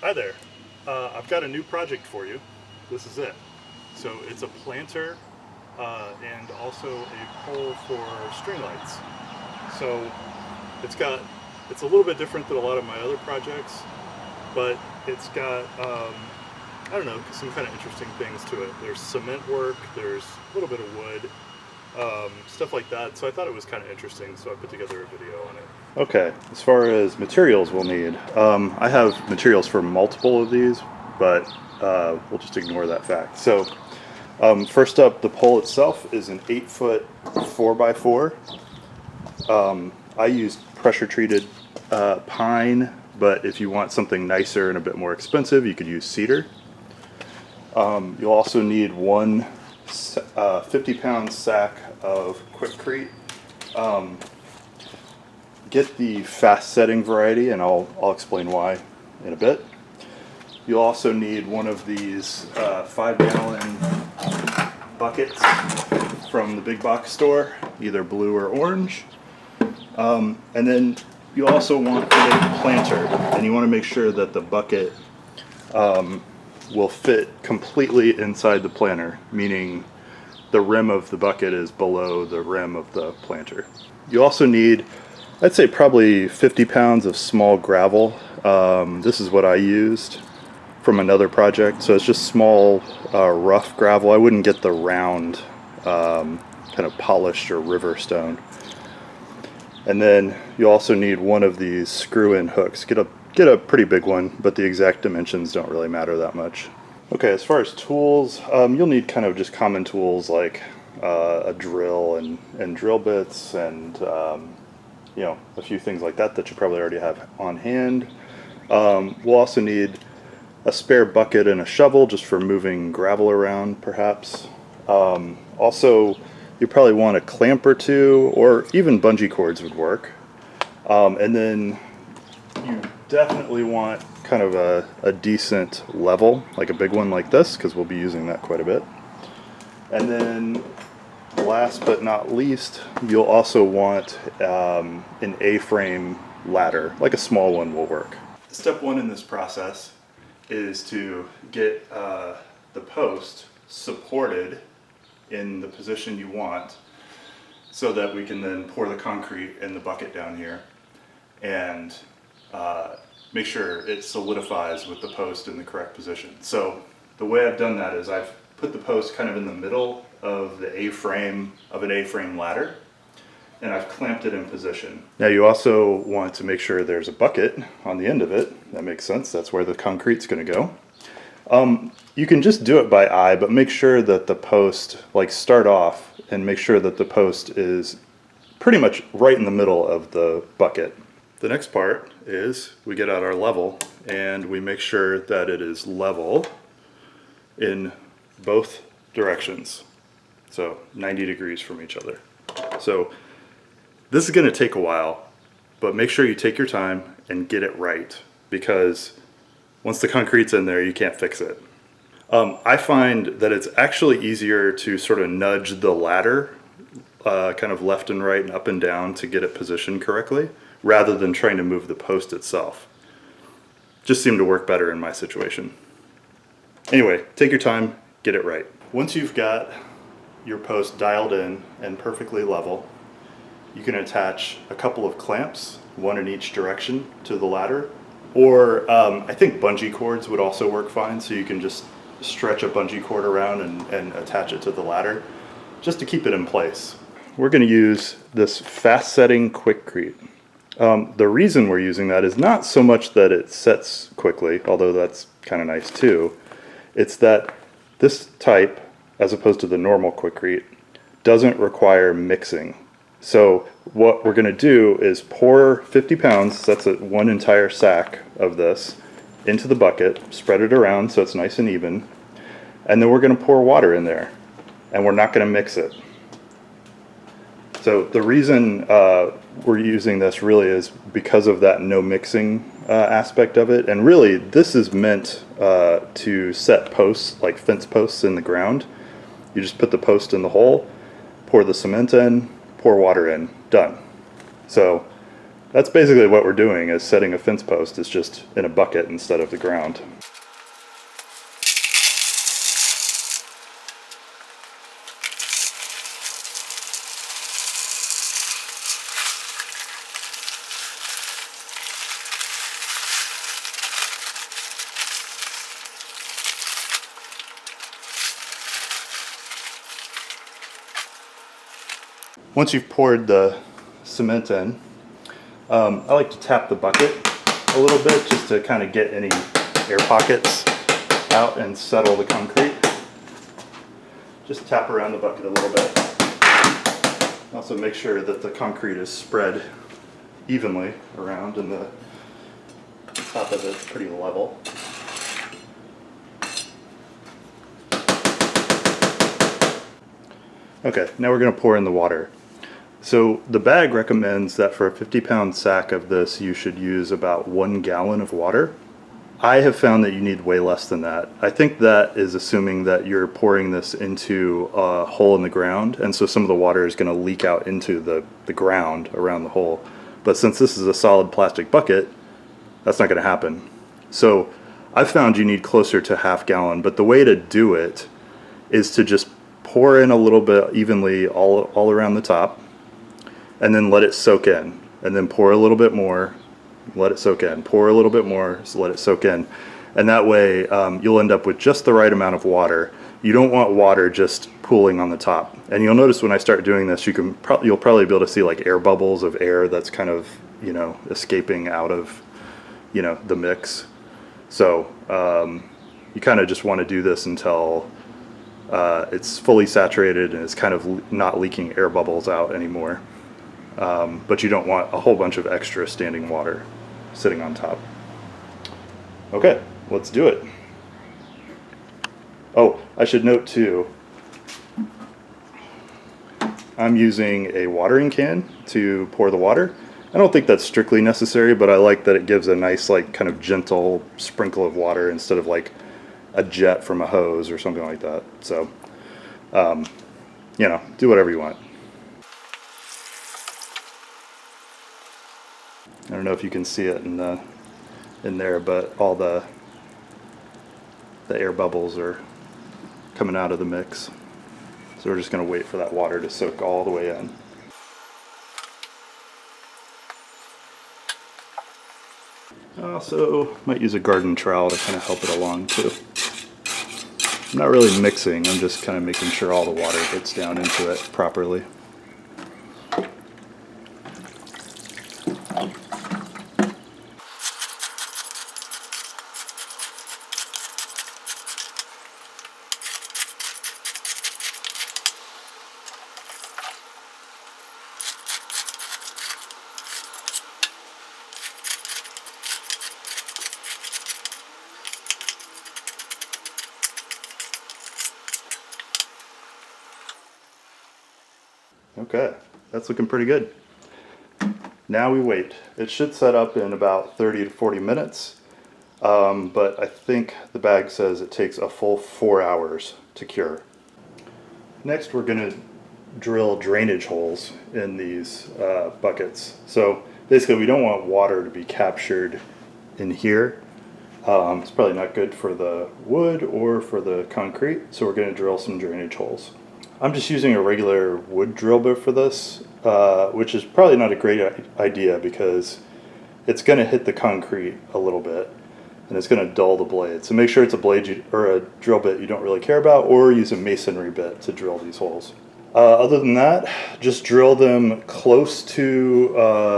Hi there. I've got a new project for you. This is it. So it's a planter and also a pole for string lights. So it's got it's a little bit different than a lot of my other projects, but it's got I don't know, some kind of interesting things to it. There's cement work, there's a little bit of wood, stuff like that. So I thought it was kind of interesting, so I put together a video on it. Okay, as far as materials we'll need, I have materials for multiple of these, but we'll just ignore that fact. So first up, the pole itself is an 8-foot 4x4. I used pressure treated pine, but if you want something nicer and a bit more expensive, you could use cedar. You'll also need one 50-pound sack of Quickcrete. Get the fast setting variety, and I'll explain why in a bit. You'll also need one of these 5-gallon buckets from the big box store, either blue or orange. And then you also want a planter, and you want to make sure that the bucket will fit completely inside the planter, meaning the rim of the bucket is below the rim of the planter. You also need, I'd say, probably 50 pounds of small gravel. This is what I used from another project, so it's just small rough gravel. I wouldn't get the round kind of polished or river stone. And then you also need one of these screw-in hooks. Get a pretty big one, but the exact dimensions don't really matter that much. Okay, as far as tools, you'll need kind of just common tools like a drill and drill bits and you know, a few things like that that you probably already have on hand. We'll also need a spare bucket and a shovel just for moving gravel around, perhaps. Also, you probably want a clamp or two, or even bungee cords would work. And then you definitely want kind of a decent level, like a big one like this, because we'll be using that quite a bit. And then last but not least, you'll also want an A-frame ladder, like a small one will work. Step one in this process is to get the post supported in the position you want, so that we can then pour the concrete in the bucket down here and make sure it solidifies with the post in the correct position. So the way I've done that is I've put the post kind of in the middle of the A-frame of an A-frame ladder, and I've clamped it in position. Now you also want to make sure there's a bucket on the end of it. That makes sense, that's where the concrete's going to go. You can just do it by eye, but make sure that the post, like, start off and make sure that the post is pretty much right in the middle of the bucket. The next part is we get out our level and we make sure that it is level in both directions. So 90 degrees from each other. So this is going to take a while, but make sure you take your time and get it right, because once the concrete's in there, you can't fix it. I find that it's actually easier to sort of nudge the ladder kind of left and right and up and down to get it positioned correctly, rather than trying to move the post itself. Just seemed to work better in my situation. Anyway, take your time, get it right. Once you've got your post dialed in and perfectly level, you can attach a couple of clamps, one in each direction, to the ladder. Or I think bungee cords would also work fine, so you can just stretch a bungee cord around and attach it to the ladder, just to keep it in place. We're going to use this fast setting Quickcrete. The reason we're using that is not so much that it sets quickly, although that's kind of nice too. It's that this type, as opposed to the normal Quickcrete, doesn't require mixing. So what we're going to do is pour 50 pounds, that's one entire sack of this, into the bucket, spread it around so it's nice and even, and then we're going to pour water in there, and we're not going to mix it. So the reason we're using this really is because of that no mixing aspect of it, and really this is meant to set posts, like fence posts in the ground. You just put the post in the hole, pour the cement in, pour water in, done. So That's basically what we're doing, is setting a fence post. It's just in a bucket instead of the ground. Once you've poured the cement in, I like to tap the bucket a little bit just to kind of get any air pockets out and settle the concrete. Just tap around the bucket a little bit. Also make sure that the concrete is spread evenly around and the top of it's pretty level. Okay, now we're going to pour in the water. So the bag recommends that for a 50-pound sack of this you should use about 1 gallon of water. I have found that you need way less than that. I think that is assuming that you're pouring this into a hole in the ground, and so some of the water is going to leak out into the ground around the hole. But since this is a solid plastic bucket, that's not going to happen. So I've found you need closer to half gallon, but the way to do it is to just pour in a little bit evenly all around the top, and then let it soak in, and then pour a little bit more, let it soak in, pour a little bit more, so let it soak in. And that way you'll end up with just the right amount of water. You don't want water just pooling on the top. And you'll notice when I start doing this, you'll probably be able to see like air bubbles of air that's kind of, escaping out of, the mix. So you kind of just want to do this until it's fully saturated and it's kind of not leaking air bubbles out anymore. But you don't want a whole bunch of extra standing water sitting on top. Okay, let's do it. Oh, I should note too, I'm using a watering can to pour the water. I don't think that's strictly necessary, but I like that it gives a nice, like, kind of gentle sprinkle of water instead of like a jet from a hose or something like that. So, do whatever you want. I don't know if you can see it in there, but all the air bubbles are coming out of the mix. So we're just going to wait for that water to soak all the way in. I also might use a garden trowel to kind of help it along too. I'm not really mixing, I'm just kind of making sure all the water gets down into it properly. Okay, that's looking pretty good. Now we wait. It should set up in about 30 to 40 minutes, but I think the bag says it takes a full 4 hours to cure. Next we're going to drill drainage holes in these buckets. So basically we don't want water to be captured in here. It's probably not good for the wood or for the concrete, so we're going to drill some drainage holes. I'm just using a regular wood drill bit for this, which is probably not a great idea because it's going to hit the concrete a little bit and it's going to dull the blade. So make sure it's a blade or a drill bit you don't really care about, or use a masonry bit to drill these holes. Other than that, just drill them close to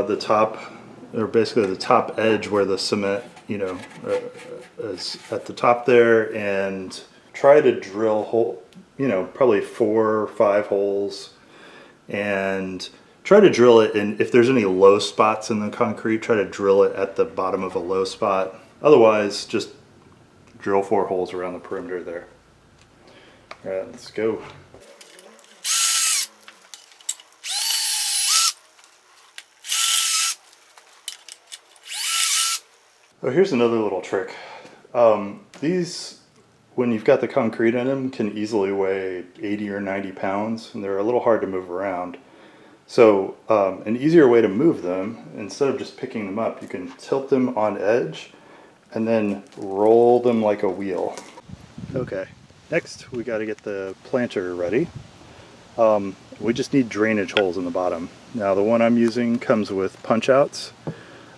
the top, or basically the top edge where the cement, is at the top there, and try to drill hole, probably 4 or 5 holes, and try to drill it in, if there's any low spots in the concrete, try to drill it at the bottom of a low spot. Otherwise, just drill 4 holes around the perimeter there. All right, let's go. Oh, here's another little trick. These, when you've got the concrete in them, can easily weigh 80 or 90 pounds, and they're a little hard to move around. So an easier way to move them, instead of just picking them up, you can tilt them on edge and then roll them like a wheel. Okay, next we got to get the planter ready. We just need drainage holes in the bottom. Now the one I'm using comes with punch outs.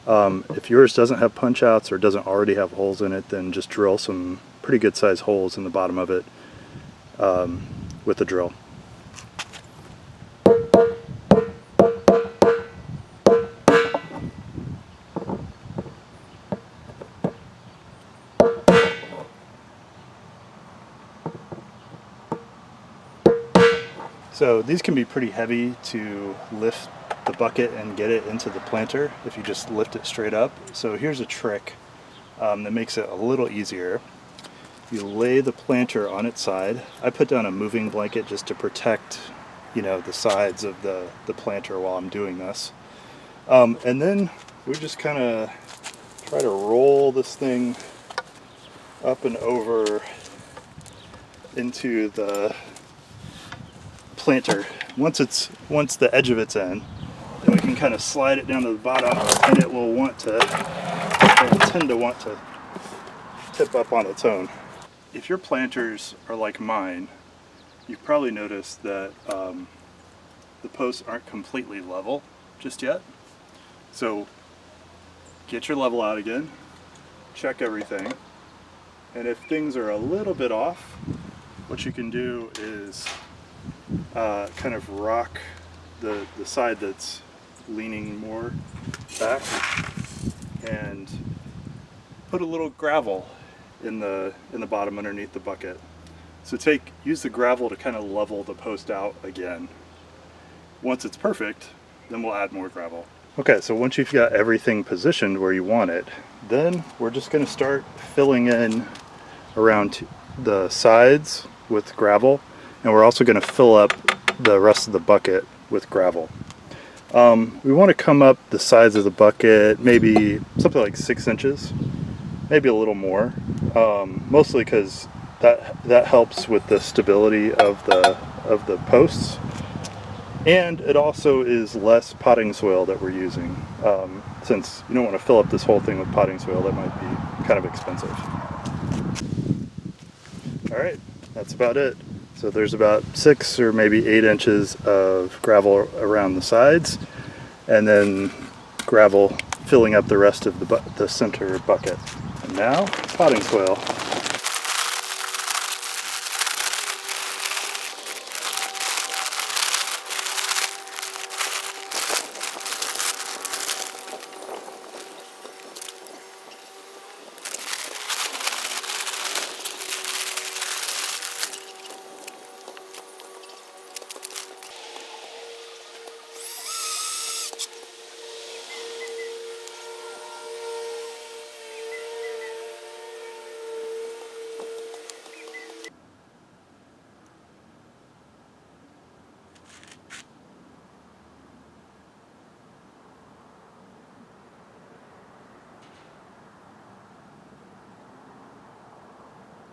If yours doesn't have punch outs or doesn't already have holes in it, then just drill some pretty good size holes in the bottom of it with the drill. So these can be pretty heavy to lift the bucket and get it into the planter if you just lift it straight up. So here's a trick that makes it a little easier. You lay the planter on its side. I put down a moving blanket just to protect, the sides of the planter while I'm doing this. And then we just kind of try to roll this thing up and over into the planter. Once the edge of it's in, then we can kind of slide it down to the bottom, and it'll tend to want to tip up on its own. If your planters are like mine, you've probably noticed that the posts aren't completely level just yet. So get your level out again, check everything, and if things are a little bit off, what you can do is kind of rock the side that's leaning more back and put a little gravel in the bottom underneath the bucket. So use the gravel to kind of level the post out again. Once it's perfect, then we'll add more gravel. Okay, so once you've got everything positioned where you want it, then we're just going to start filling in around the sides with gravel, and we're also going to fill up the rest of the bucket with gravel. We want to come up the sides of the bucket maybe something like 6 inches, maybe a little more, mostly because that helps with the stability of the posts, and it also is less potting soil that we're using, since you don't want to fill up this whole thing with potting soil. That might be kind of expensive. Alright, that's about it. So there's about 6 or maybe 8 inches of gravel around the sides, and then gravel filling up the rest of the center bucket. And now, potting soil.